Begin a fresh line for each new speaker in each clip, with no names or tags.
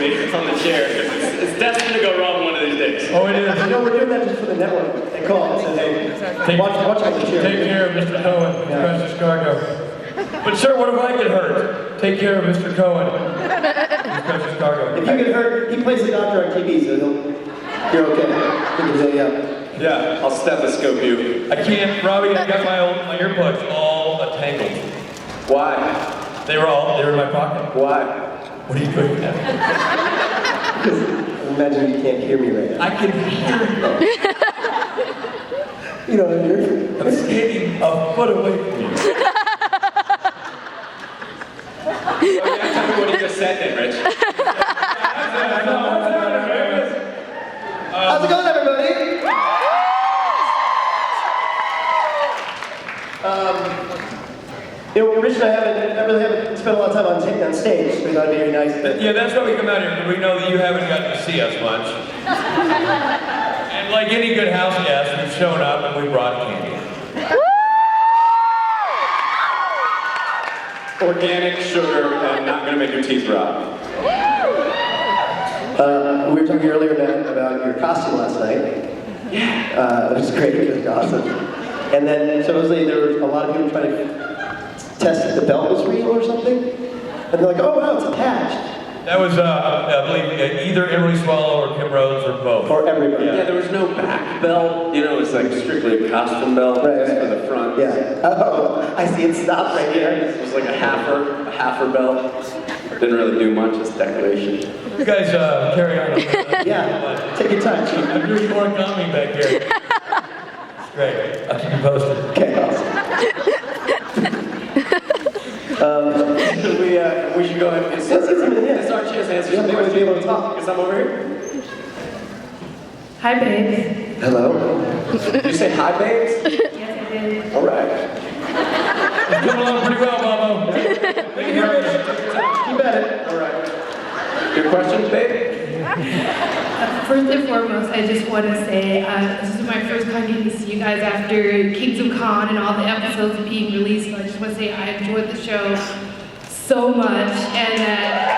me on the chair. It's destined to go wrong one of these days.
Oh, it is.
No, we're doing that just for the network. They call and say, hey, watch on the chair.
Take care of Mr. Cohen, Precious Cargo. But sir, what if I get hurt? Take care of Mr. Cohen, Precious Cargo.
If you get hurt, he plays the doctor on TV, so you're okay. He can say,
Yeah, I'll stethoscope you.
I can't, Robbie, I got my earbuds all tangled.
Why?
They were in my pocket.
Why?
What are you doing now?
Imagine you can't hear me right now.
I can hear you.
You don't hear?
I'm standing a foot away from you.
Oh, yeah, tell me what you just said then, Rich.
How's it going, everybody? Rich and I really haven't spent a lot of time on stage, so we thought it'd be very nice.
Yeah, that's why we come out here, because we know that you haven't gotten to see us much. And like any good house guest, we've shown up and we brought candy.
Organic sugar and not going to make your teeth rot.
We were talking earlier, Matt, about your costume last night. Yeah. It was great, it was awesome. And then supposedly there were a lot of people trying to test if the belt was real or something. And they're like, oh wow, it's attached.
That was, I believe, either Emily Swallow or Kim Rhodes or both.
Or everybody.
Yeah, there was no back belt. You know, it's like strictly a costume belt just for the front.
Yeah. Oh, I see it stopped right here.
It was like a halfer belt. Didn't really do much, just decoration.
You guys carry on.
Yeah, take your time, Chief.
I'm doing more comedy back here. It's great. I'll keep you posted.
Okay, awesome.
We should go ahead and
Let's get some in.
It's our chance to answer some
maybe we'll
questions.
be able to talk.
Because I'm over here.
Hi, babes.
Hello.
Did you say hi, babes?
Yes, I did.
All right.
It's coming along pretty well, Bobo. Thank you very much.
Keep at it.
All right. Your questions, babe?
First and foremost, I just want to say this is my first time getting to see you guys after Kings of Con and all the episodes being released. So I just want to say I enjoyed the show so much, and that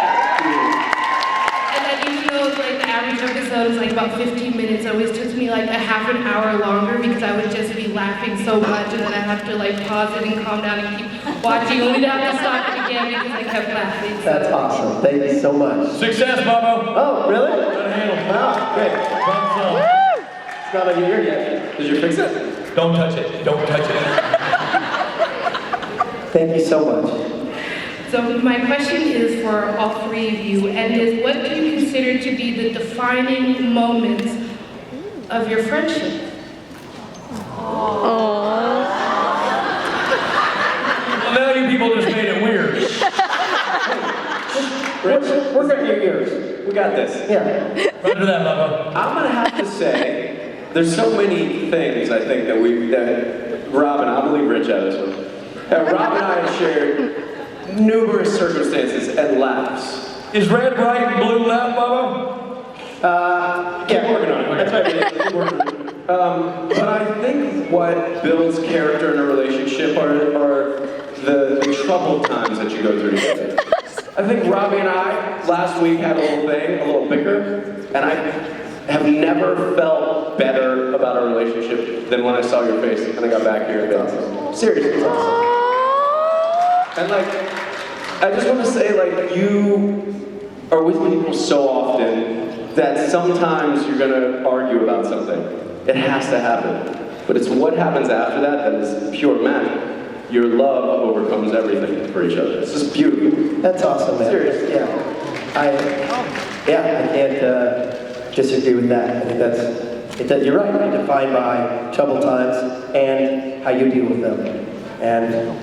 even though like the average episode is like about 15 minutes, it always took me like a half an hour longer because I would just be laughing so much, and then I have to like pause it and calm down and keep watching, only to have to stop it again because I kept laughing. So.
That's awesome. Thank you so much.
Success, Bobo.
Oh, really?
Wow,
great. It's not on your ear yet.
Did you fix it?
Don't touch it. Don't touch it.
Thank you so much.
So my question is for all three of you, and is what do you consider to be the defining moments of your friendship?
Well, now you people just made it weird.
Rich,
Work on your ears.
we got this.
Yeah.
Run to that, Bobo.
I'm gonna have to say, there's so many things I think that Rob and I believe Rich out of this one. That Rob and I have shared numerous circumstances and laughs.
Is red right and blue left, Bobo?
Keep working on it. That's right. Keep working on it. But I think what builds character in a relationship are the troubled times that you go through together. I think Robbie and I last week had a little thing, a little bicker, and I have never felt better about our relationship than when I saw your face and I got back here. Seriously, it's awesome. And like, I just want to say, like, you are with people so often that sometimes you're gonna argue about something. It has to happen. But it's what happens after that is pure magic. Your love overcomes everything for each other. It's just beautiful.
That's awesome, man.
Seriously.
Yeah. I can't disagree with that. I think you're right. You're defined by troubled times and how you deal with them. And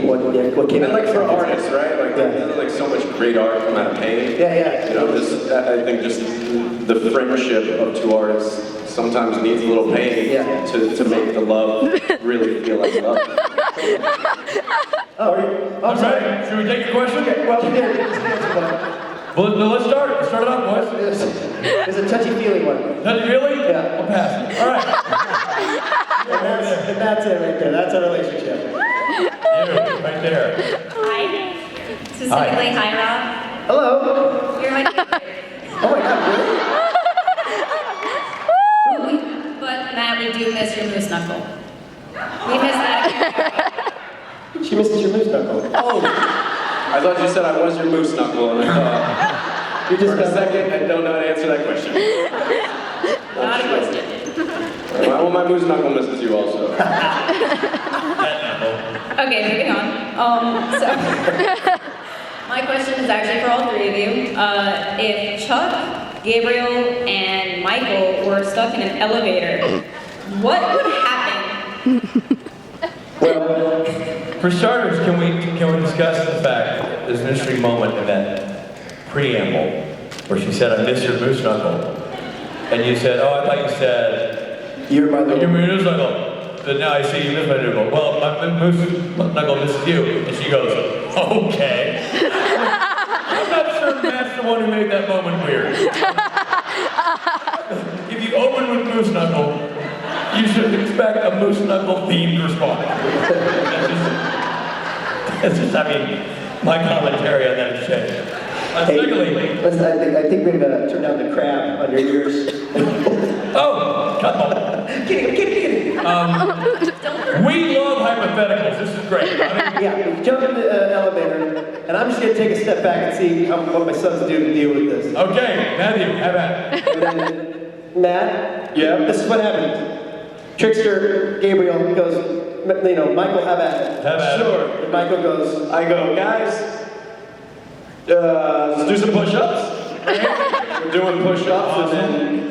what came
And like for artists, right? Like
Yeah.
there's like so much great art come out of pain.
Yeah.
You know, just I think just the friendship of two artists sometimes needs a little pain to make the love really feel like love.
I'm ready. Should we take a question?
Okay, well,
Well, no, let's start. Let's start it off, boys.
there's a touchy-feely one.
Touchy feely?
Yeah.
I'll pass it. All right.
And that's it right there. That's our relationship.
You, right there.
Hi. Specifically, hi, Rob.
Hello.
You're my
I thought you said I was your moose knuckle, and I thought, for a second, I don't know how to answer that question.
Not a question.
Well, my moose knuckle misses you also.
Okay, moving on. So, my question is actually for all three of you. If Chuck, Gabriel, and Michael were stuck in an elevator, what would happen?
Well,
For starters, can we discuss the fact that there's an interesting moment in that preamble where she said, "I miss your moose knuckle," and you said, "Oh, I thought you said
you're my
your
little...
moose knuckle." But now I see you miss my knuckle. Well, my moose knuckle misses you, and she goes, "Okay." I'm not sure Matt's the one who made that moment weird. If you open with moose knuckle, you should expect a moose knuckle themed response. That's just, I mean, my commentary on that exchange. Secondly,
Listen, I think we've turned down the crab on your ears.
oh, come on.
Kidding.
We love hypotheticals. This is great. I mean,
Yeah, we jump in the elevator, and I'm just going to take a step back and see what my sons do to deal with this.
okay, Matthew, have at it.
And then, Matt,
Yeah?
this is what happened. Trickster Gabriel goes, Michael, have at it.
Have at it.
Sure.
And Michael goes,
I go, guys, let's do some push-ups. We're doing push-ups, and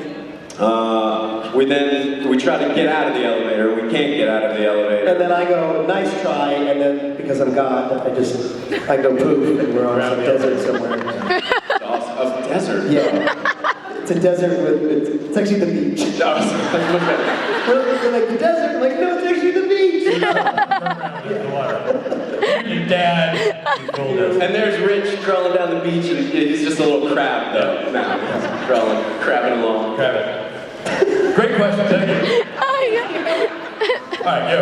then we try to get out of the elevator. We can't get out of the elevator.
and then I go, nice try, and then, because I'm God, I go poof, and we're on some desert somewhere.
A desert.
Yeah. It's a desert it's actually the beach.
No, it's much better.
We're like, the desert? I'm like, no, it's actually the beach.
Your dad, you told us.
And there's Rich crawling down the beach, and he's just a little crab, though. Now, he's crabbing along.
Grab it. Great question, thank you. All right, you.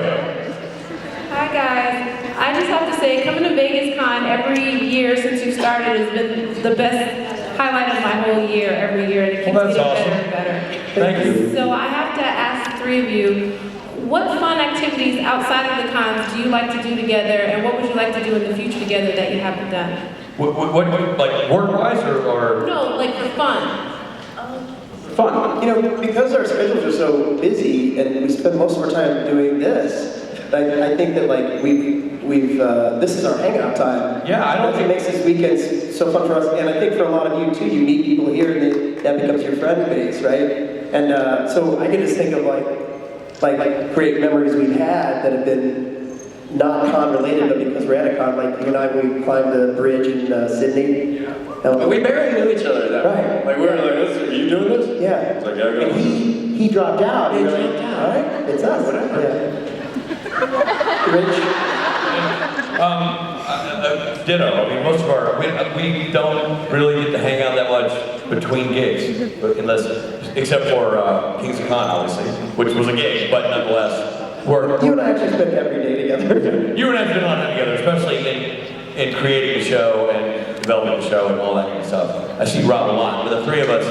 Hi guys. I just have to say, coming to Vegascon every year since you started has been the best highlight of my whole year, every year, and it keeps
Well, that's
getting
awesome.
better and better.
Thank you.
So I have to ask the three of you, what fun activities outside of the cons do you like to do together, and what would you like to do in the future together that you haven't done?
What like work-wise or?
No, like for fun.
Fun.
Because our schedules are so busy and we spend most of our time doing this, I think that this is our hangout time.
Yeah, I don't
That's what makes this weekend so fun for us, and I think for a lot of you too. You meet people here, and that becomes your friend base, right? And so I can just think of like great memories we've had that have been not con related, but because we're at a con. Like you and I, we climbed the bridge in Sydney.
But we barely knew each other that
Right.
Like, we were like, are you doing this?
Yeah.
It's like, yeah, go.
And he dropped out.
He
We're like,
dropped out.
All right, it's us.
Whatever.
Yeah. Rich.
Ditto. I mean, most of we don't really get to hang out that much between gigs, except for Kings of Con, obviously, which was a gig, but nonetheless,
You and I actually spent every day together.
you and I have been on that together, especially in creating the show and developing the show and all that kind of stuff. I see Rob a lot, but the three of us,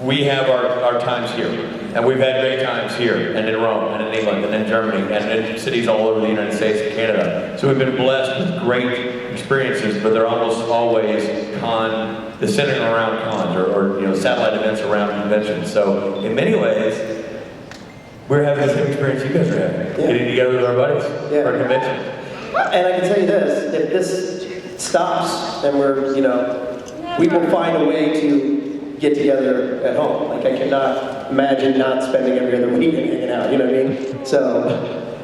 we have our times here, and we've had great times here, and in Rome, and in England, and in Germany, and in cities all over the United States and Canada. So we've been blessed with great experiences, but they're almost always they're centered around cons or satellite events around conventions. So in many ways, we're having the same experience you guys are having, getting together with our buddies for a convention.
And I can tell you this, if this stops, then we will find a way to get together at home. Like I cannot imagine not spending every other weekend hanging out, you know what I mean? So.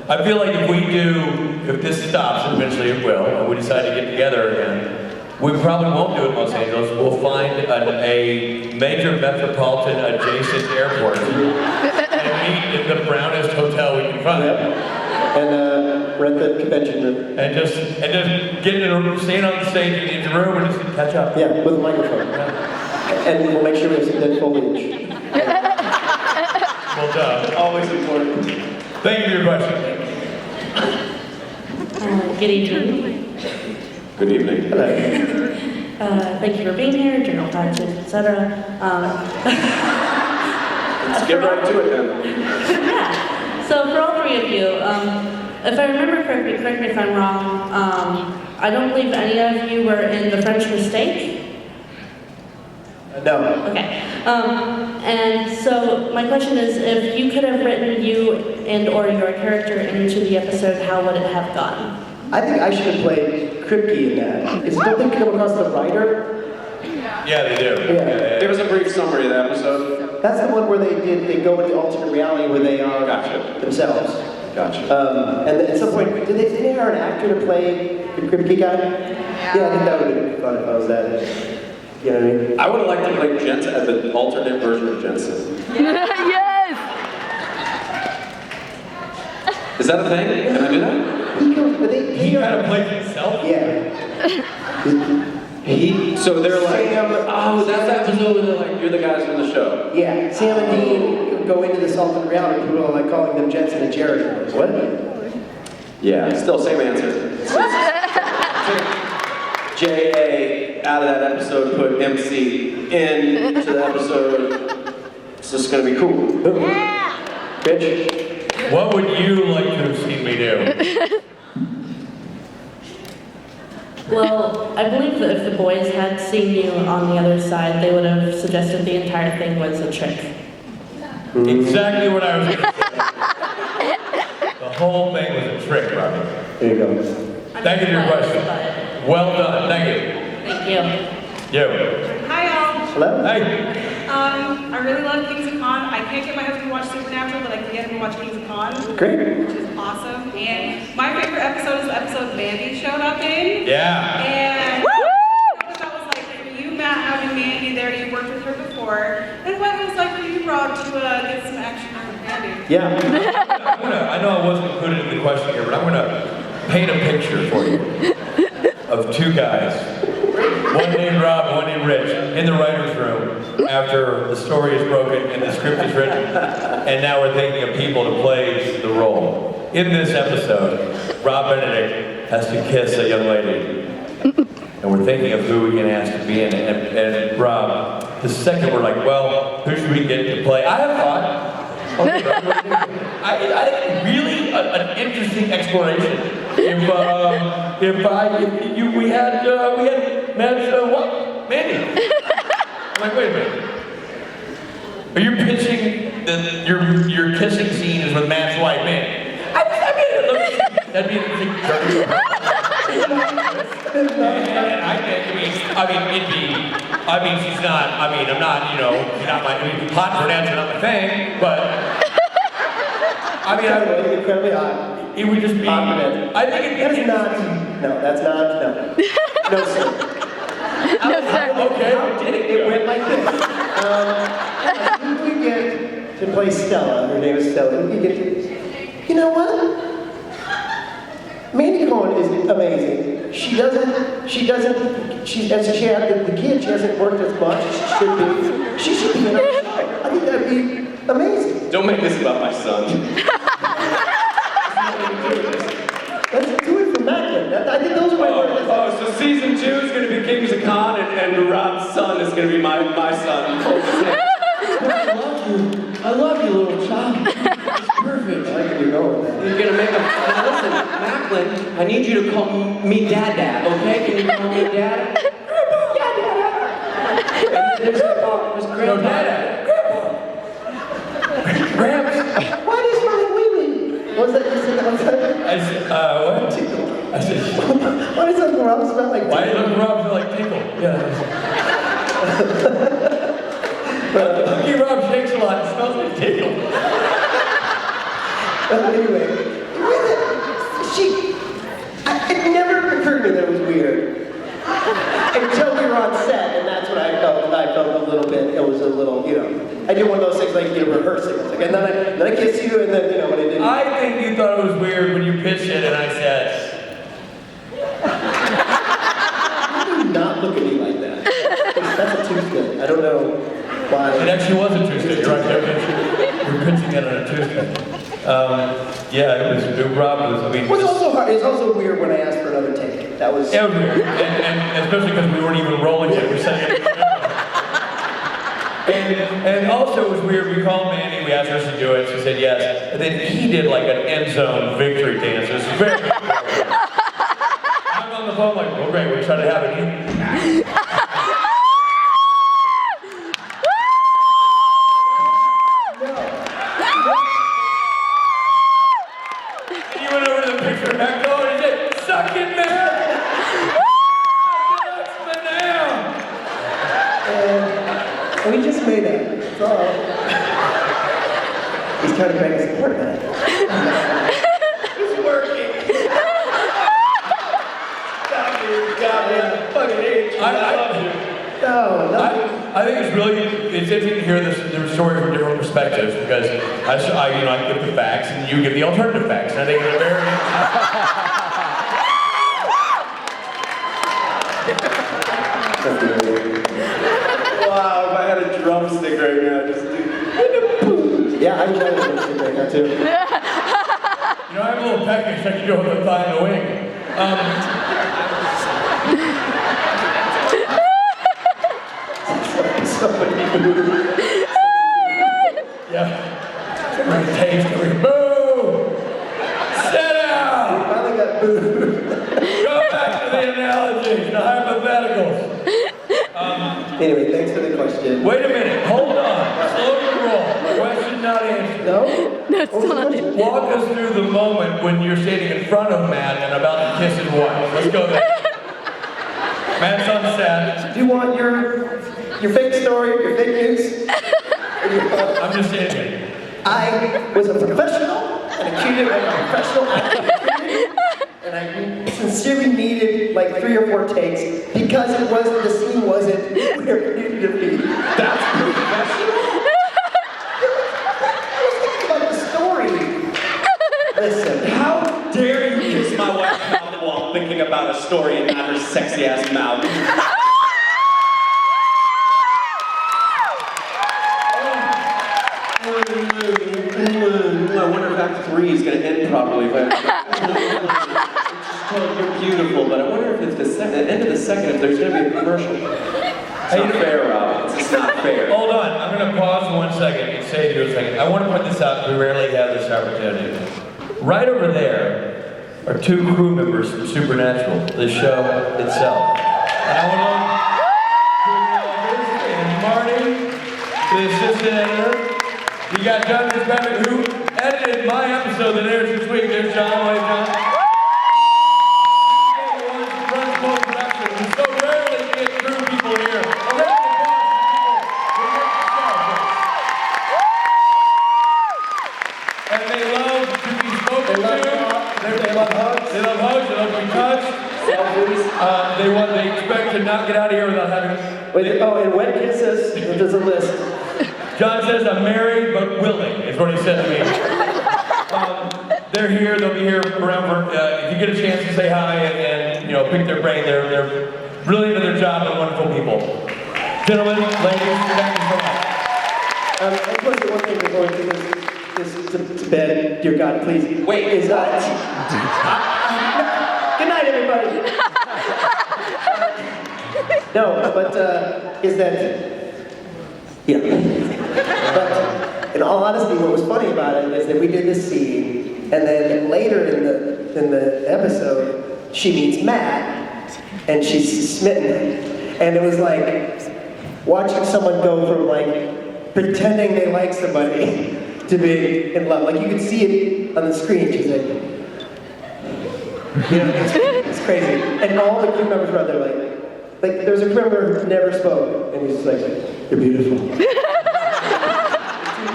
I feel like if this stops, and eventually it will, and we decide to get together again, we probably won't do it in Los Angeles. We'll find a major metropolitan adjacent airport and meet in the brownest hotel we can find.
And rent the convention room.
And just stand on the stage in the room and just catch up.
Yeah, with a microphone. And we'll make sure we have some dead foliage.
Well done.
Always important.
Thank you for your question.
Good evening.
Good evening.
Hello.
Thank you for being here, general patches, etc.
Let's get right to it then.
Yeah. So for all three of you, if I remember correctly, correct me if I'm wrong,
I don't believe any of you were in The French Mistake.
No.
Okay. And so my question is, if you could have written you and or your character into the episode, how would it have gone?
I think I should have played Kripke in that. Don't they come across the writer?
Yeah, they do.
Yeah.
Give us a brief summary of the episode.
That's the one where they go into alternate reality where they are
Gotcha.
themselves.
Gotcha.
And then at some point, did they hire an actor to play the Kripke guy? Yeah, I think that would have been fun if I was that. You know what I mean?
I would have liked to play Jensen as the alternate version of Jensen.
Yes!
Is that a thing? Can I do that?
He goes, but
He kind of plays himself?
Yeah.
So they're like,
Sam,
oh, that's that episode where they're like, you're the guys from the show.
Yeah, Sam and Dean go into this alternate reality. People are like calling them Jensen and Jared. What?
Yeah, still same answer. J.A. out of that episode, put MC into the episode. It's just gonna be cool.
Rich?
What would you like to have seen me do?
Well, I believe that if the boys had seen you on the other side, they would have suggested the entire thing was a trick.
Exactly what I was going to say. The whole thing was a trick, Robbie.
There you go.
Thank you for your question. Well done. Thank you.
Thank you.
You.
Hi, y'all.
Hello?
Hey.
I really love Kings of Con. I can't get my husband to watch Supernatural, but I can get him to watch Kings of Con,
Great.
which is awesome. And my favorite episode is the episode Mandy showed up in.
Yeah.
And that was like for you, Matt, having Mandy there, you worked with her before. And what it was like for you, Rob, to get some action with Mandy.
Yeah.
I know I wasn't included in the question here, but I'm going to paint a picture for you of two guys. One named Rob, one named Rich, in the writer's room after the story is broken and the script is written, and now we're thinking of people to play the role. In this episode, Rob Benedict has to kiss a young lady, and we're thinking of who we can ask to be in it. And Rob, the second we're like, well, who should we get to play? I have thought. Okay, I think really an interesting exploration. We had Matt's what? Mandy. I'm like, wait a minute. Are you pitching your kissing scene is with Matt's wife, Mandy? That'd be interesting. She's not. I'm not. She's not my. Hot for Nancy, not my thing, but.
Incredibly hot.
It would just be.
Confident.
I think
That is not. No, that's not. No. No, sir.
No, sir.
Okay.
It went like this. Who do we get to play Stella? Her name is Stella. Who do we get to? You know what? Mandy Cohen is amazing. She had the kid, she hasn't worked as much as she should be. She should be in our show. I think that'd be amazing.
Don't make this about my son.
Let's do it for Macklin. I think those are my words.
So season 2 is going to be Kings of Con, and Rob's son is going to be my son.
I love you, little child. It's perfect.
I like where you're going with that.
You're gonna make a... Listen, Macklin, I need you to call me Dad, okay? Can you call me Dad? There's Grandpa.
Gramps.
Why does my wee-wee? What was that you said?
I said, what? I said,
Why does Uncle Rob smell like
why does Uncle Rob feel like tinkle? Yeah. Uncle Rob shakes a lot, it smells like tinkle.
Anyway, it never occurred to me that it was weird. Until we were on set, and that's when I felt a little bit, it was a little, I did one of those things like, rehearsing. It's like, and then I kissed you, and then, when it didn't.
I think you thought it was weird when you pitched it and I said,
Do not look at me like that. That's a Tuesday. I don't know why.
it actually was a Tuesday, you're right, you're pitching it on a Tuesday. Rob was,
It was also hard. It was also weird when I asked for another take. That was.
It was weird, and especially because we weren't even rolling yet, we said it. And also it was weird, we called Mandy, we asked her to do it, she said yes, and then he did like an end zone victory dance. It was very I'm on the phone like, oh great, we're excited to have it. And you went over to the picture of Matt Cohen and said, suck it, man!
And we just made it. That's all. He's trying to make us support that.
It's working. Goddamn fucking age.
I love you.
No.
I think it's interesting to hear the story from different perspectives because I give the facts and you give the alternative facts. And I think it's very
Wow, if I had a drumstick right now, just do.
Yeah, I wish I was going to right now too.
You know, I have a little technique so I can go with the thigh and the wing. Yeah. Right taste of it. Boo! Sit down!
We finally got booed.
Go back to the analogies, the hypotheticals.
Anyway, thanks for the question.
Wait a minute, hold on. Slow your roll. Question not answered.
No?
No, it's not.
Walk us through the moment when you're standing in front of Matt and about to kiss his wife. Let's go there. Matt's on set.
Do you want your fake story, your fake news?
I'm just saying here.
I was a professional and I treated like a professional actor. And I sincerely needed like 3 or 4 takes because the scene wasn't where it needed to be.
That's professional?
I was thinking about the story. Listen,
How dare you kiss my wife's mouth while thinking about a story and not her sexy ass mouth? I wonder if Act 3 is going to end properly. You're beautiful, but I wonder if it's the end of the second, if there's going to be a commercial. It's not fair, Rob. It's not fair.
Hold on, I'm going to pause for 1 second and say to you a second. I want to point this out, we rarely have this opportunity. Right over there are 2 crew members from Supernatural, the show itself. And I want to and Marty, the assistant editor. You got John Benedict, who edited my episode that airs this week. There's John. Wave, John. Runs both production. We so rarely get crew people here. A round of applause for people who make the show. And they love to be spoken to. They love hugs. They love hugs. They love to be touched. They expect to not get out of here without having.
and wet kisses, there's a list.
John says, I'm married but willing, is what he said to me. They're here, they'll be here around for, if you get a chance to say hi and pick their brain, they're really into their job and wonderful people. Gentlemen, ladies, thank you so much.
I just want to say one thing before we do this to bed, dear God, please.
Wait,
is that? Good night, everybody. No, but is that? Yeah. But in all honesty, what was funny about it is that we did this scene, and then later in the episode, she meets Matt, and she's smitten, and it was like watching someone go from like pretending they like somebody to being in love. Like you could see it on the screen. She's like, it's crazy. And all the crew members were out there like there was a crew member who never spoke, and he's just like, you're beautiful.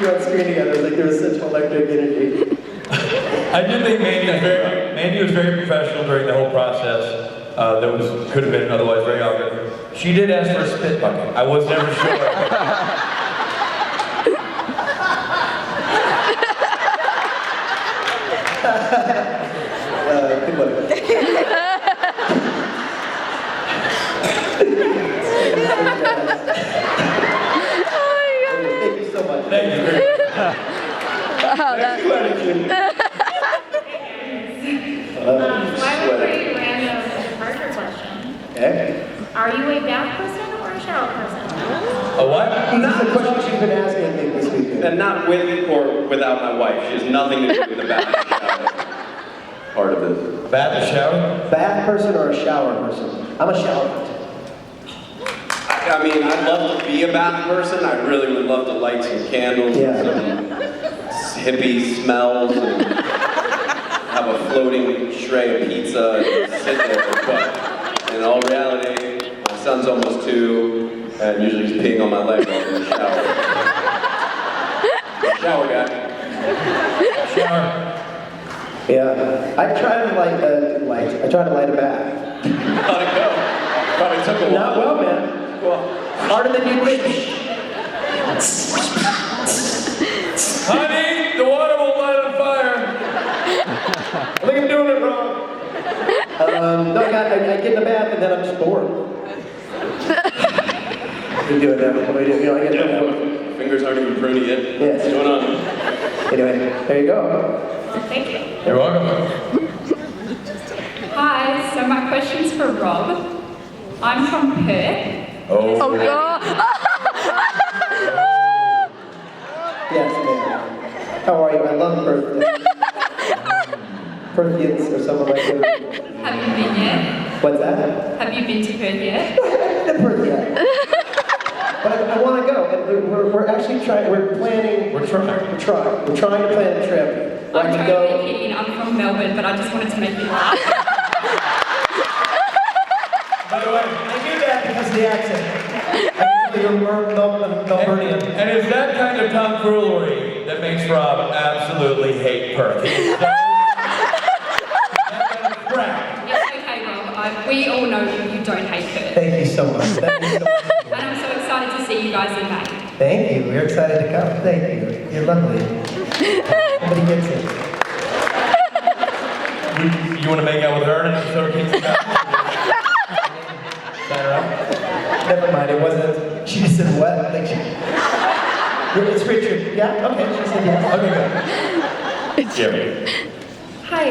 You're on screen together. It was like there was such electric energy.
I did think Mandy was very professional during the whole process. Could have been otherwise very awkward. She did ask for a spit bucket. I was never sure.
Good one. Thank you so much.
Thank you very much.
Next question.
I have a pretty random departure question.
Okay.
Are you a bath person or a shower person?
A what?
This is a question she's been asking, I think, this weekend.
And not with or without my wife. She has nothing to do with the bathroom shower. part of this.
Bath or shower?
Bath person or a shower person? I'm a shower person.
I mean, I'd love to be a bath person. I really would love to light some candles and some hippie smells and have a floating tray of pizza and sit there. But in all reality, my son's almost 2 and usually he's peeing on my leg while I'm in the shower. Shower guy.
Shower.
Yeah. I tried to light a bath.
How'd it go? Probably took a while.
Not well, man.
Well,
Harder than you think.
Honey, the water won't light on fire.
I think I'm doing it wrong. No, I get in the bath and then I'm just bored. You do it now. What do I do? You know, I get
fingers aren't even pruny yet.
Yes.
What's going on?
Anyway, there you go.
Thank you.
You're welcome.
Hi, so my question's for Rob. I'm from Perth.
Oh,
Oh God.
Yes, ma'am. How are you? I love birthday. Perthians or someone like that.
Have you been yet?
What's that?
Have you been to Perth yet?
I haven't been to Perth yet. But I want to go. And we're actually trying. We're planning.
We're trying.
We're trying to plan a trip. Where I
I'm
can
totally
go.
kidding. I'm from Melbourne, but I just wanted to make you laugh.
By the way, I knew that because of the accent. I knew you're Melburnian.
And it's that kind of tomfoolery that makes Rob absolutely hate Perth. He's so- that kind of crap.
It's okay, Rob. We all know you don't hate Perth.
Thank you so much. Thank you so much.
And I'm so excited to see you guys in May.
Thank you. We're excited to come. Thank you. You're lovely. Nobody gets it.
You want to make out with her and episode of King's Sign her up?
Never mind. It wasn't. She just said what? Like it's Richard. Yeah. Okay. She said yes.
Okay, good. Jimmy.
Hi,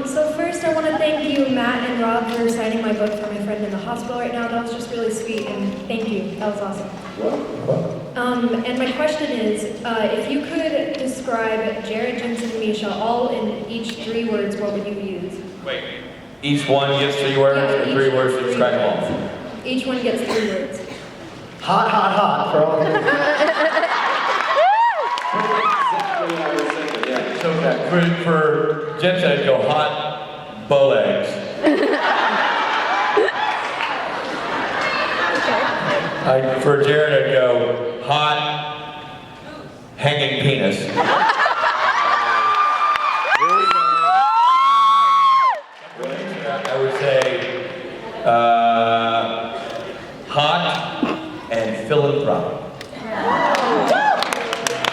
so first I want to thank you, Matt and Rob, for signing my book for my friend in the hospital right now. That was just really sweet, and thank you. That was awesome. And my question is, if you could describe Jared, Jensen, and Misha all in each 3 words, what would you use?
Wait. Each one gets 3 words, or 3 words to describe them all?
Each one gets 3 words.
Hot, hot, hot for all of you.
So for Jensen, I'd go hot bow legs. For Jared, I'd go hot hanging penis. I would say hot and philanthropic.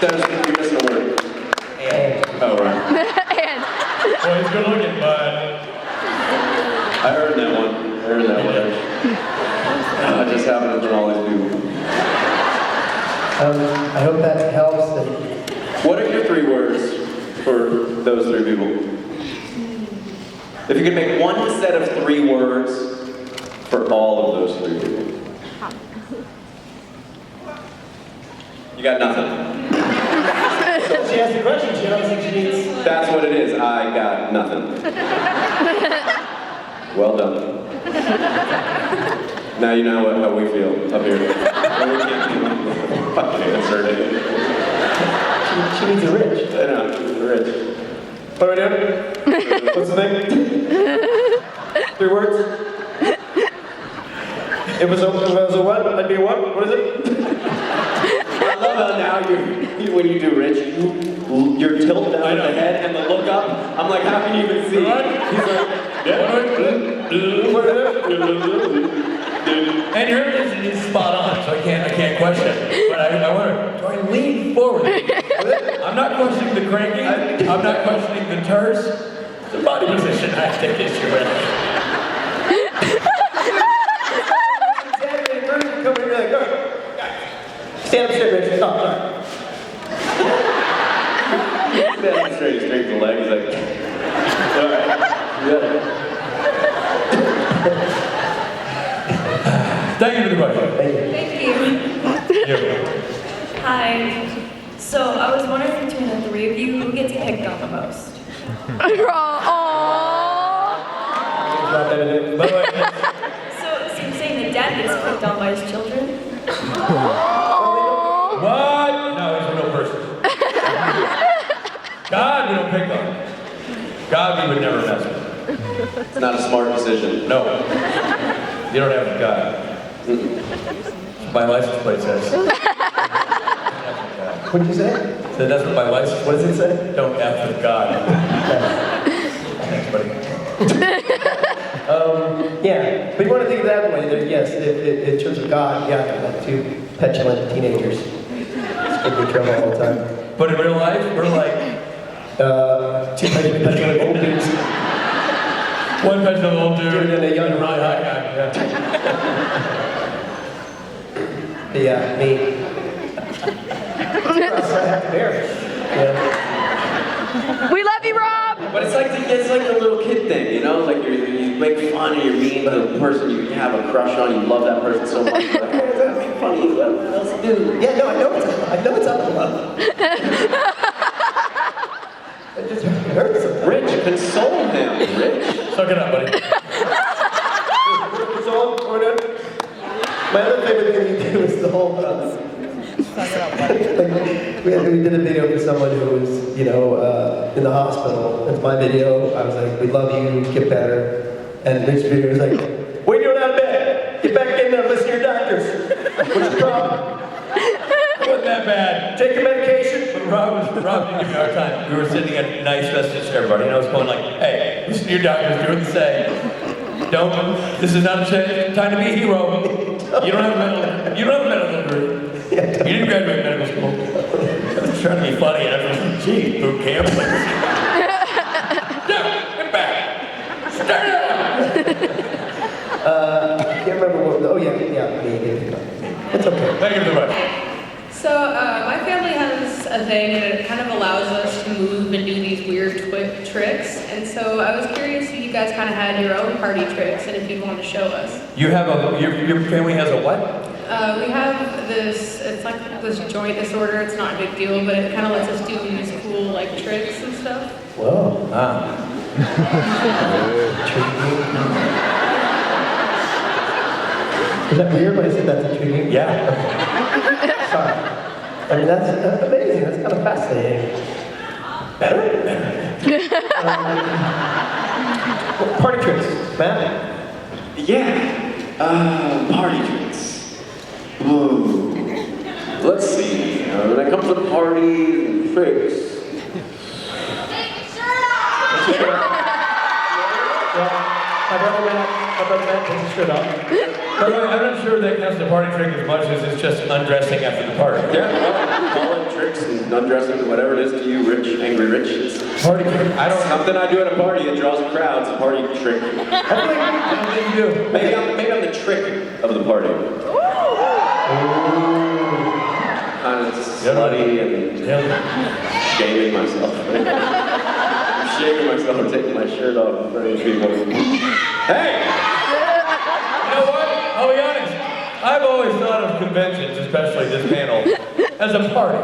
You're missing a word. Oh, right.
Well, he's good looking, but
I heard that one. I just happen to always do.
I hope that helps.
What are your 3 words for those 3 people? If you could make one set of 3 words for all of those 3 people. You got nothing.
So she asked the question. She don't think she needs.
That's what it is. I got nothing. Well done. Now you know how we feel up here. We can't fucking answer it.
She needs a rich.
I know, rich. What are we doing? What's the thing? 3 words? It was a what? I'd be a what? What is it? I love how now when you do Rich, your tilt down the head and the look up. I'm like, how can you even see? He's like,
and your vision is spot on, so I can't question it. But I wonder, do I lean forward? I'm not questioning the cranking. I'm not questioning the terse. The body position I take issue with.
Stand up straight, Richard. Oh, sorry.
stand up straight the legs. Like, all right. Yeah.
Thank you for the question.
Thank you. Hi. So I was wondering between the 3 of you, who gets picked on the most?
Oh.
not Benedict.
By the way,
So you're saying the dad gets picked on by his children?
what? No, he's a real person. God, we don't pick on. God, we would never mess with.
It's not a smart decision.
No. You don't have God. My license plate says.
What did you say?
So that's what my license. What does it say? Don't F with God. Thanks, buddy.
Yeah, but you want to think of that way, that yes, in terms of God, yeah, like two petulant teenagers. It's getting in trouble all the time.
But in real life, we're like
Two petulant old dudes.
one petulant old dude
And a young
really hot guy. Yeah.
Yeah, me. That's what I have to bear. Yeah.
We love you, Rob!
But it's like the little kid thing, you know? Like you make fun and you're mean to the person you have a crush on, you love that person so much. You're like, hey, that's make fun of you, what else to do?
Yeah, no, I know it's up to love. It just hurts sometimes.
Rich, console him, Rich.
Suck it up, buddy.
Console, my other favorite thing we do is the whole, we did a video for someone who was, in the hospital. It's my video. I was like, we love you, get better. And Rich's video was like, what are you doing out of bed? Get back in there, listen to your doctors. What's the problem?
It wasn't that bad.
Take your medication.
But Rob didn't give me our time. We were sending a nice message to everybody, and I was going like, hey, listen to your doctors, do what they say. This is not a time to be a hero. You don't have a medical degree. You didn't graduate medical school. I was trying to be funny, and I was like, gee, boot camp. No, get back. Start it
I can't remember what, me. It's okay.
Thank you very much.
So my family has a thing and it kind of allows us to move and do these weird tricks. And so I was curious if you guys kind of had your own party tricks and if you'd want to show us.
You have your family has a what?
We have this, it's like this joint disorder. It's not a big deal, but it kind of lets us do these cool like tricks and stuff.
Whoa. Is that weird when I said that's intriguing?
Yeah.
Sorry. I mean, that's amazing. That's kind of fascinating. Better. Party tricks, Matt?
Yeah. Party tricks. Ooh. Let's see. When it comes to parties and tricks.
My brother Matt takes his shirt off.
By the way, I'm not sure that counts the party trick as much as it's just undressing after the party.
Yeah, well, call it tricks and undressing, whatever it is to you, Rich, angry Rich. It's
Party trick. I don't.
something I do at a party that draws crowds. A party trick.
I don't think you do.
Maybe I'm the trick of the party. Kind of slutty and shaming myself. I'm shaming myself and taking my shirt off in front of people. Hey!
You know what? I'll be honest. I've always thought of conventions, especially this panel, as a party.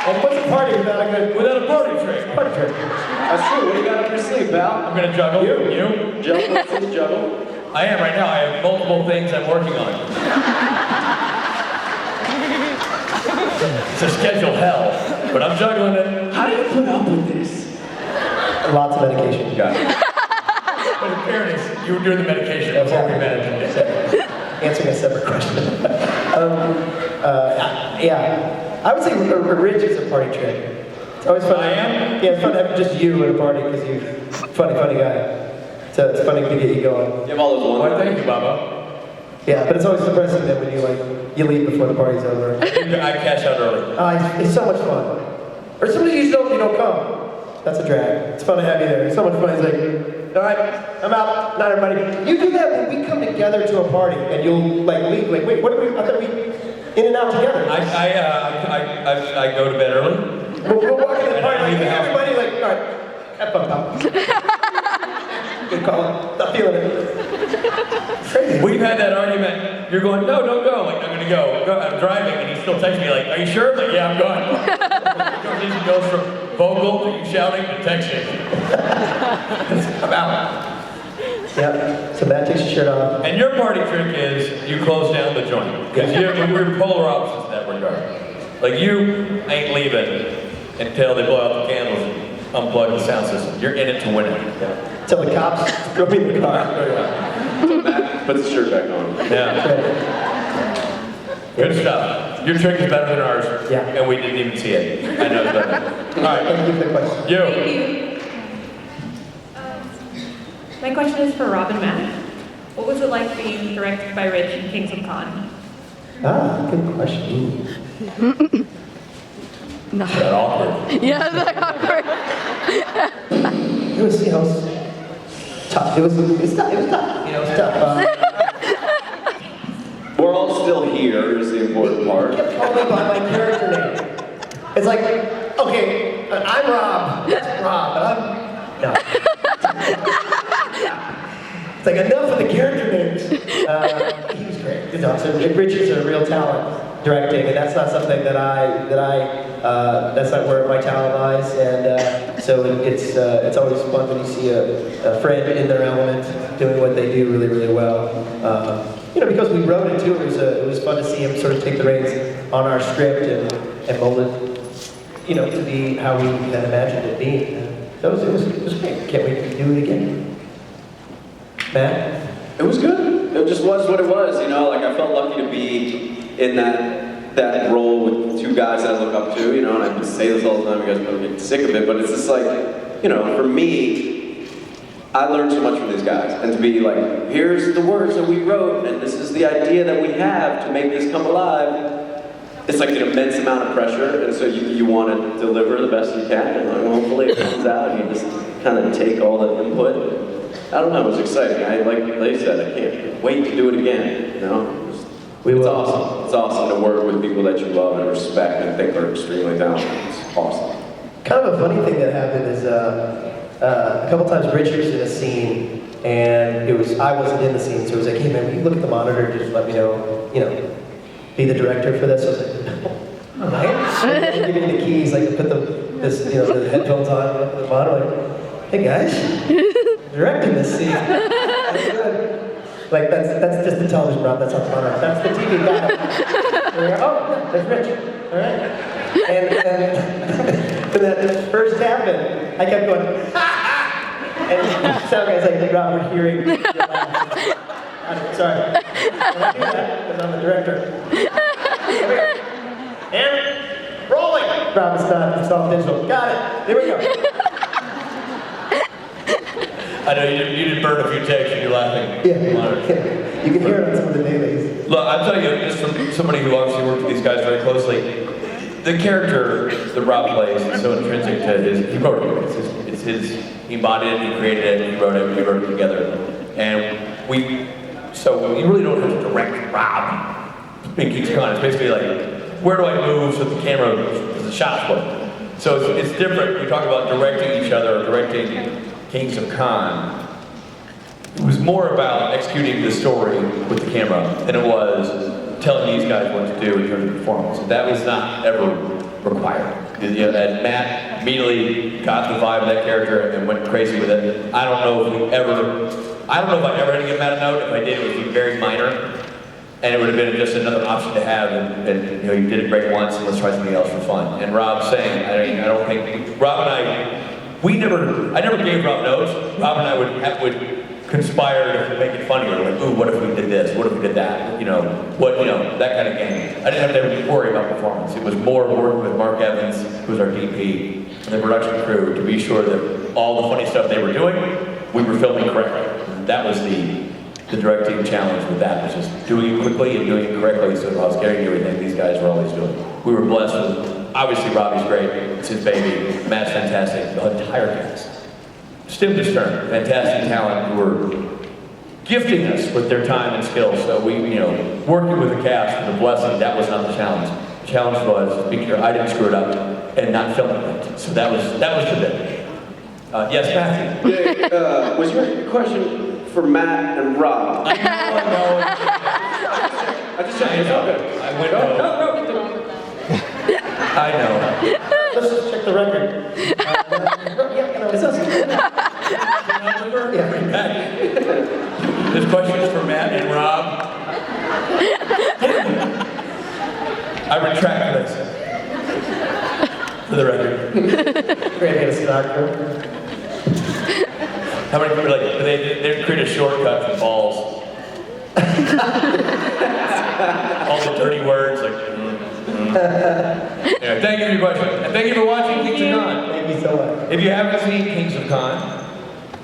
And what's a party without a
party trick?
Party trick.
That's true. What do you got up your sleeve, pal?
I'm gonna juggle. You?
Juggle. Let's see the juggle.
I am right now. I have multiple things I'm working on. It's a schedule hell, but I'm juggling it.
How do you put up with this?
Lots of medication.
Got it.
But in fairness, you were doing the medication before we met.
Answering a separate question. Yeah. I would say Rich is a party trick. It's always fun.
I am?
Yeah, it's fun to have just you at a party because you're a funny guy. So it's funny to get you going.
You have all those ones.
Well, thank you, Baba.
Yeah, but it's always depressing that when you leave before the party's over.
I cash out early.
It's so much fun. Or sometimes you don't come. That's a drag. It's fun to have you there. It's so much fun. It's like, all right, I'm out. Not everybody. You do that when we come together to a party and you'll like leave. Like, wait, what are we? I thought we in and out together.
I go to bed early.
We'll walk into the party like,
leave the
hey,
house.
everybody, like, all right, have fun, pal. Good call. Not feeling it. Crazy.
We've had that argument. You're going, no, don't go. Like, I'm going to go. I'm driving, and he still texts me like, are you sure? Like, yeah, I'm going. He goes from Vocal, you shouting, detection. I'm out.
Yep. So Matt takes his shirt off.
And your party trick is you close down the joint. Because we're polar opposites in that regard. Like you ain't leaving until they blow out the candles and unplug the sound system. You're in it to win it.
Yeah. Till the cops throw me in the car.
Matt puts his shirt back on.
Yeah. Good stuff. Your trick is better than ours.
Yeah.
And we didn't even see it. I know it's better. All right.
Thank you for the question.
You.
Thank you.
My question is for Rob and Matt. What was it like being directed by Rich in Kings of Con?
Ah, good question.
No.
That awkward.
Yeah, that's awkward.
It was, tough. It was tough. It was tough. It was tough.
We're all still here is the important part.
He kept calling me by my character name. It's like, okay, I'm Rob. That's Rob, but I'm no. It's like enough of the character names. He was great. He's awesome. Richard's a real talent directing, and that's not something that's not where my talent lies. And so it's always fun when you see a friend in their element doing what they do really, really well. Because we wrote it too, it was fun to see him sort of take the reins on our script and mold it, to be how we had imagined it being. So it was great. Can't wait to do it again. Matt?
It was good. It just was what it was, I felt lucky to be in that role with two guys that I look up to, and I just say this all the time, you guys probably get sick of it, but it's just like, for me, I learned so much from these guys, and to be like, here's the words that we wrote, and this is the idea that we have to make this come alive. It's like an immense amount of pressure, and so you want to deliver the best you can, and hopefully it comes out, and you just kind of take all the input. I don't know, it was exciting. Like they said, I can't wait to do it again, It's awesome. It's awesome to work with people that you love and respect and think are extremely talented. It's awesome.
Kind of a funny thing that happened is a couple times Richard was in a scene, and I wasn't in the scene, so it was like, hey man, will you look at the monitor and just let me know, be the director for this? I was like, no, right? And give me the keys, like to put the headphones on, look at the monitor, like, hey guys, directing this scene. Like that's just the television, Rob. That's not the monitor. That's the TV guy. Oh, there's Rich. All right. And when that first happened, I kept going, and sound guys like, Rob, we're hearing your laugh. I'm sorry. I do that because I'm the director. And rolling. Rob, it's all digital. Got it. Here we go.
I know you did burn a few takes and you're laughing.
Yeah. You can hear it on some of the dailies.
Look, I'm telling you, just from somebody who obviously worked with these guys very closely, the character that Rob plays is so intrinsic to he wrote it. It's his, he embodied it, he created it, he wrote it together. And so you really don't have to direct Rob in Kings of Con. It's basically like, where do I move so the camera, the shot's work? So it's different. We talk about directing each other, or directing Kings of Con. It was more about executing the story with the camera than it was telling these guys what to do in terms of performance. That was not ever required. And Matt immediately got the vibe of that character and went crazy with it. I don't know if I ever had to give Matt a note. If I did, it would be very minor. And it would have been just another option to have, and you did it great once, and let's try something else for fun. And Rob saying, I don't think, Rob and I never gave Rob notes. Rob and I would conspire to make it funnier. Like, ooh, what if we did this? What if we did that? That kind of game. I didn't have to worry about performance. It was more working with Mark Evans, who's our DP, and the production crew to be sure that all the funny stuff they were doing, we were filming correctly. That was the directing challenge with that, was just doing it quickly and doing it correctly, so I was getting everything these guys were always doing. We were blessed with, obviously Robbie's great, it's his baby, Matt's fantastic, the entire cast. Stem to stern, fantastic talent who were gifting us with their time and skills, so we, working with the cast was a blessing. That was not the challenge. The challenge was making sure I didn't screw it up and not filming it. So that was the bit. Yes, Matthew?
Yeah, was your question for Matt and Rob?
I know.
I just said it's all good.
I went, no. I know.
let's just check the record. Yeah, it's us.
This question is for Matt and Rob. I retract this. For the record.
Great, get a snarker.
How many people like they create a shortcut for balls? All the dirty words like. Anyway, thank you for your question, and thank you for watching Kings of Con.
Thank you so much.
If you haven't seen Kings of Con,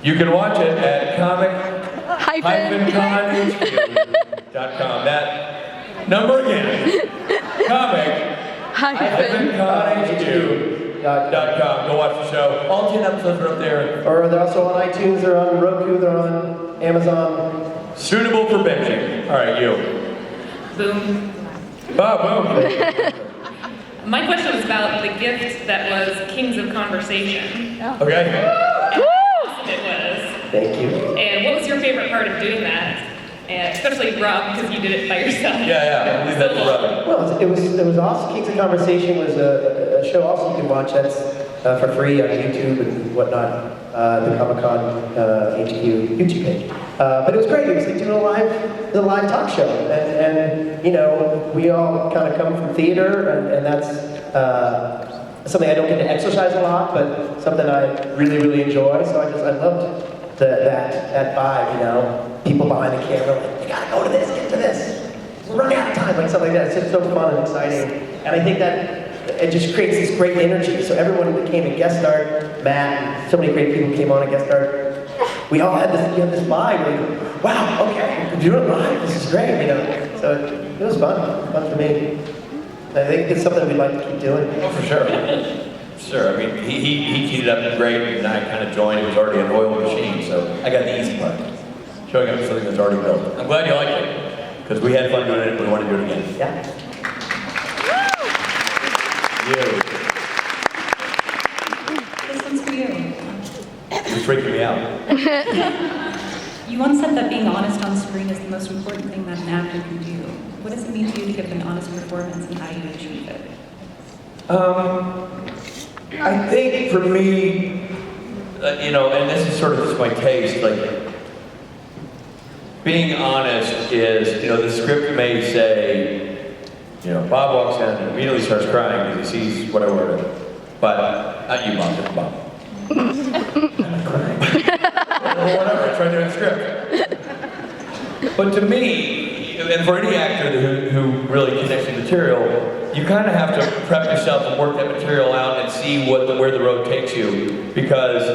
you can watch it at comic-conhq.com. That number again. comic-conhq.com. Go watch the show. All 10 episodes are up there.
Or they're also on iTunes, they're on Roku, they're on Amazon.
Suitable for binging. All right, you.
Boom.
Oh, boom.
My question was about the gift that was Kings of Conversation.
Okay.
And how awesome it was.
Thank you.
And what was your favorite part of doing that? And especially Rob, because you did it by yourself.
Yeah. I'll leave that to Rob.
Well, it was awesome. Kings of Conversation was a show also you can watch that's for free on YouTube and whatnot, the Comic-Con HQ YouTube page. But it was great. It was like doing a live talk show, and you know, we all kind of come from theater, and that's something I don't get to exercise a lot, but something I really enjoy. So I loved that vibe, you know, people behind the camera, like, you gotta go to this, get to this, we're running out of time, like something like that. It's just so fun and exciting, and I think that it just creates this great energy. So everyone that came and guest starred, Matt, and so many great people came on and guest starred. We all had this vibe, like, wow, okay, we're doing it live, this is great, you know. So it was fun for me. I think it's something we'd like to keep doing.
Oh, for sure. Sure. I mean, he keyed it up great, and I kind of joined. It was already an oiled machine, so I got the easy part, showing up something that's already built. I'm glad you liked it, because we had fun doing it, and we want to do it again.
Yeah.
This one's for you.
You're freaking me out.
You once said that being honest on screen is the most important thing that an actor can do. What does it mean to you to give an honest performance, and how do you achieve it?
I think for me, you know, and this is sort of just my taste, like, being honest is, you know, the script may say, you know, Bob walks in and immediately starts crying because he sees what I ordered. But, not you, Bob, just Bob. I'm not crying. Or whatever, it's right there in the script. But to me, and for any actor who really connects to material, you kind of have to prep yourself and work that material out and see where the road takes you. Because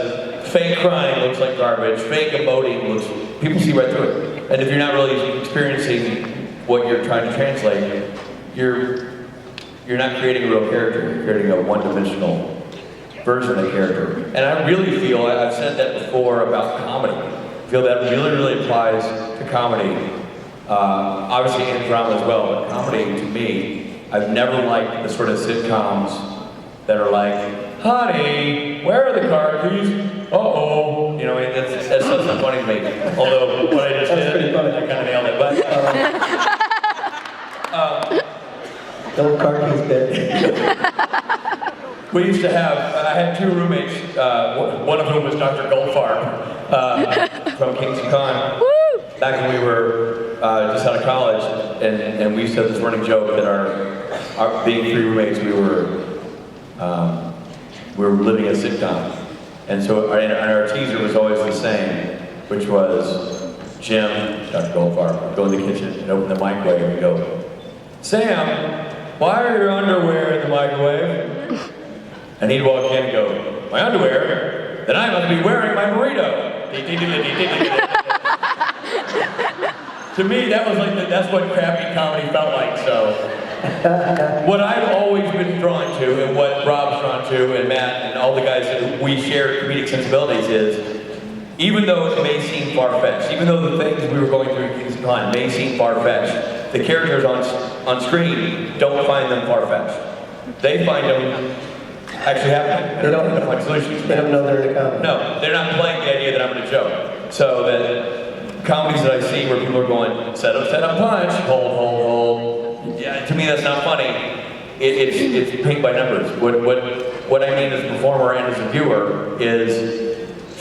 fake crying looks like garbage, fake emoting people see right through it. And if you're not really experiencing what you're trying to translate, you're not creating a real character, you're creating a one-dimensional version of a character. And I really feel, I've said that before about comedy, I feel that really applies to comedy. Obviously in drama as well, but comedy to me, I've never liked the sort of sitcoms that are like, honey, where are the car keys? Uh-oh. You know, that's not funny to me. Although what I just did, I kind of nailed it. But
Don't car keys bit.
we used to have, I had two roommates, one of whom was Dr. Goldfarb from Kings of Con. Back when we were just out of college, and we used to have this running joke that our being three roommates, we were living a sitcom. And so our teaser was always the same, which was Jim, Dr. Goldfarb, would go in the kitchen and open the microwave and go, Sam, why are your underwear in the microwave? And he'd walk in and go, my underwear? Then I must be wearing my burrito. To me, that was like, that's what crappy comedy felt like, so. What I've always been drawn to, and what Rob's drawn to, and Matt, and all the guys that we share comedic sensibilities is, even though it may seem far-fetched, even though the things we were going through in Kings of Con may seem far-fetched, the characters on screen don't find them far-fetched. They find them actually happening. They don't find solutions.
They don't know they're in a comedy.
No, they're not playing the idea that I'm going to joke. So that comedies that I see where people are going, set up, punch, hold. Yeah, to me that's not funny. It's paint by numbers. What what I mean as a performer and as a viewer is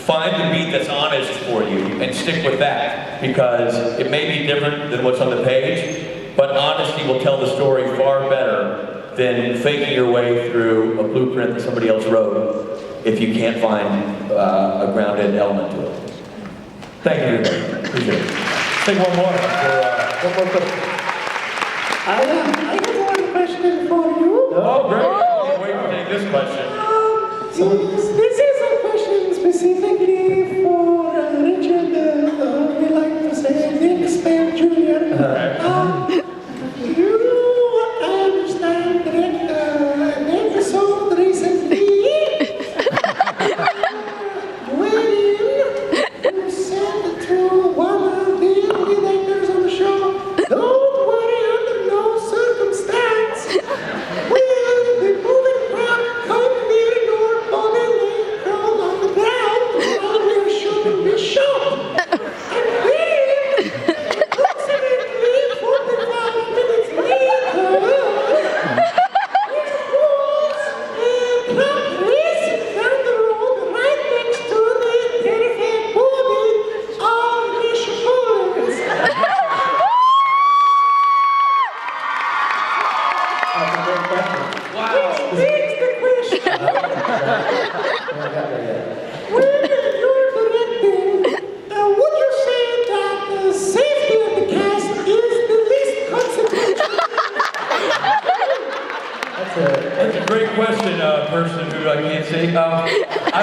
find the beat that's honest for you and stick with that, because it may be different than what's on the page, but honesty will tell the story far better than faking your way through a blueprint that somebody else wrote if you can't find a grounded element to it. Thank you, everybody. Appreciate it. Let's take one more question.
I have one question for you.
Oh, great. Can't wait to take this question.
This is a question specifically for Richard, we like to say Nick Speight Jr. You understand that an episode recently wherein you said to one of the lead actors on the show, don't worry, under no circumstance will the moving truck come near your body laying prone on the ground while we're shooting this show. And then, approximately 45 minutes later, it was a truck racing down the road right next to the terrified body of Misha Collins. Here's the question. When you're directing, would you say that the safety of the cast is the least consequential?
That's a great question, person who I can't see. I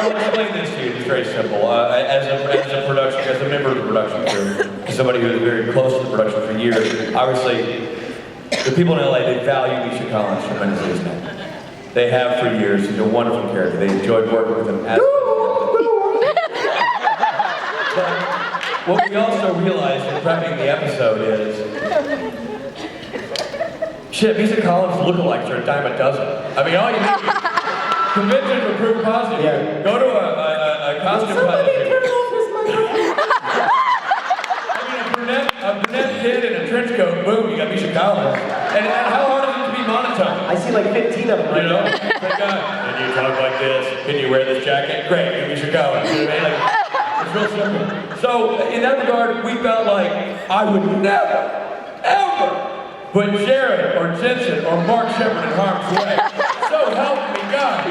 will explain this to you. It's very simple. As a member of the production crew, as somebody who is very close to the production for years, obviously, the people in LA, they value Misha Collins tremendously as an actor. They have for years. He's a wonderful character. They enjoyed working with him as But what we also realized in prepping the episode is, shit, Misha Collins lookalikes are a dime a dozen. I mean, all you need is convention to prove positive.
Yeah.
Go to a costume convention. A brunette kid in a trench coat, boom, you got Misha Collins. And how hard is it to be monotone?
I see like 15 of them right
You know?
now.
Like, can you talk like this? Can you wear this jacket? Great, you're Misha Collins. You know what I mean? Like, it's real simple. So, in that regard, we felt like I would never, ever put Jared or Jensen or Mark Shepard in harm's way. So help me God.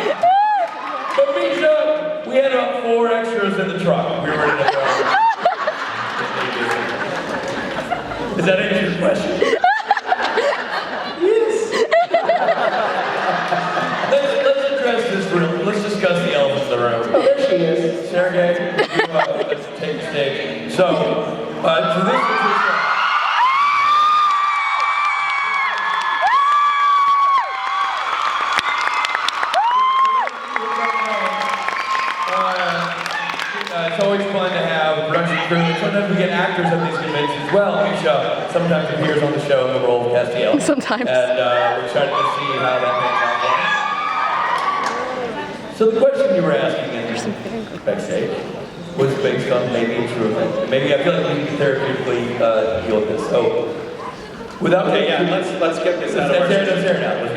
But Misha, we had about 4 extras in the truck. We were ready to go. Does that answer your question?
Yes.
Let's address this room. Let's discuss the elephant in the room.
Oh, there she is.
Sergey, let's take the stage. So, to this particular... It's always fun to have a production crew, and sometimes we get actors at these conventions. Well, Misha sometimes appears on the show in the role of Castiel.
Sometimes.
And we're excited to see how that pans out. So the question you were asking in backstage was based on maybe a true event. Maybe I feel like we can therapeutically deal with this. So, without
Okay, yeah, let's get this out of our
Let's tear it out. Let's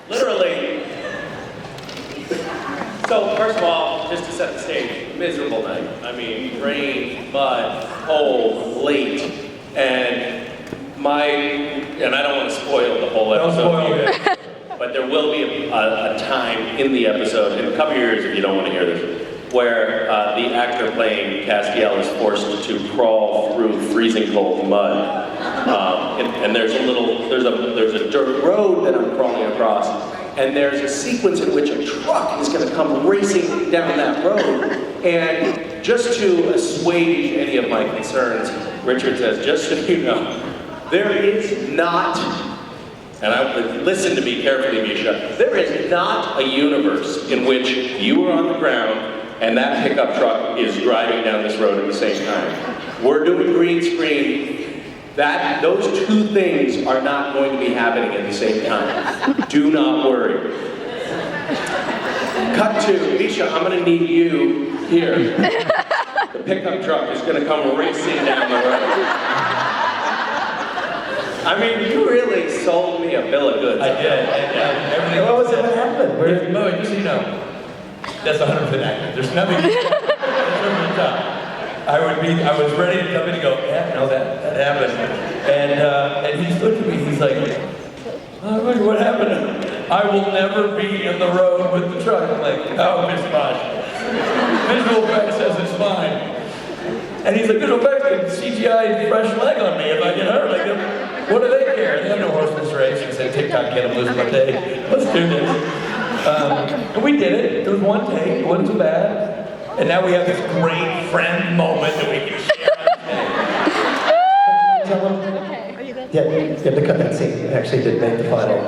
go.
Literally. So, first of all, just to set the stage, miserable night. I mean, rain, mud, cold, late, and I don't want to spoil the whole episode.
Don't spoil it.
But there will be a time in the episode, in a couple years if you don't want to hear this, where the actor playing Castiel is forced to crawl through freezing cold mud. And there's a dirt road that I'm crawling across, and there's a sequence in which a truck is going to come racing down that road. And just to assuage any of my concerns, Richard says, just so you know, there is not, and listen to me carefully, Misha, there is not a universe in which you are on the ground and that pickup truck is driving down this road at the same time. We're doing green screen. Those two things are not going to be happening at the same time. Do not worry. Cut to, Misha, I'm going to need you here. The pickup truck is going to come racing down the road.
I mean, you really sold me a bill of goods.
I did. And, everything
What was it? What happened? Where?
Oh, just so you know, that's 100% accurate. There's nothing over the top. I was ready to come in and go, yeah, no, that happened. And he looked at me, he's like, oh, what happened? I will never be in the road with the truck. I'm like, oh, Miss Bosch. Visual effects says it's fine. And he's like, visual effects can CGI fresh leg on me if I get hurt. Like, what do they care? They have no horseless race. He said, TikTok kid, I'm losing my day. Let's do this. And we did it. It was one take. It wasn't so bad. And now we have this great friend moment that we can share on stage.
Yeah, you have to cut that scene. It actually did make the final.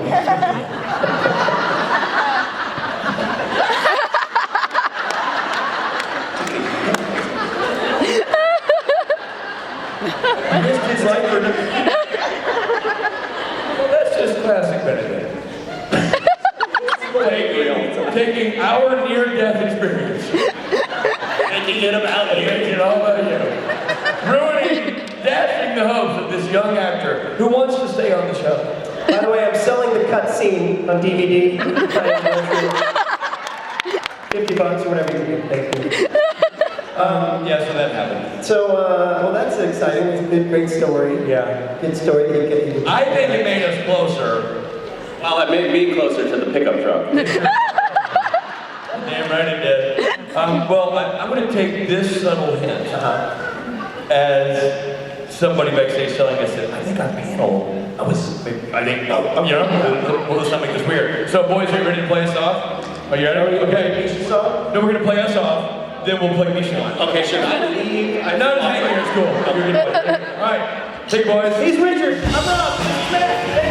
This kid's like, well, that's just classic Benedict. Taking our near-death experience, making it about you, making it all about you, ruining, dashing the hopes of this young actor who wants to stay on the show.
By the way, I'm selling the cut scene on DVD. $50 or whatever you can pay for.
Yeah, so that happened.
So, well, that's exciting. It's a good, great story.
Yeah.
Good story that you get you.
I think it made us closer.
Well, it made me closer to the pickup truck.
Damn right it did. Well, I'm going to take this subtle hint as somebody backstage telling us that I think our panel, we'll just not make this weird. So, boys, are you ready to play us off? Are you ready? Okay. No, we're going to play us off. Then we'll play Misha.
Okay, should I leave?
No, hang here. It's cool. You're going to play. All right. Take it, boys.
He's Richard. I'm Rob. This is Matt.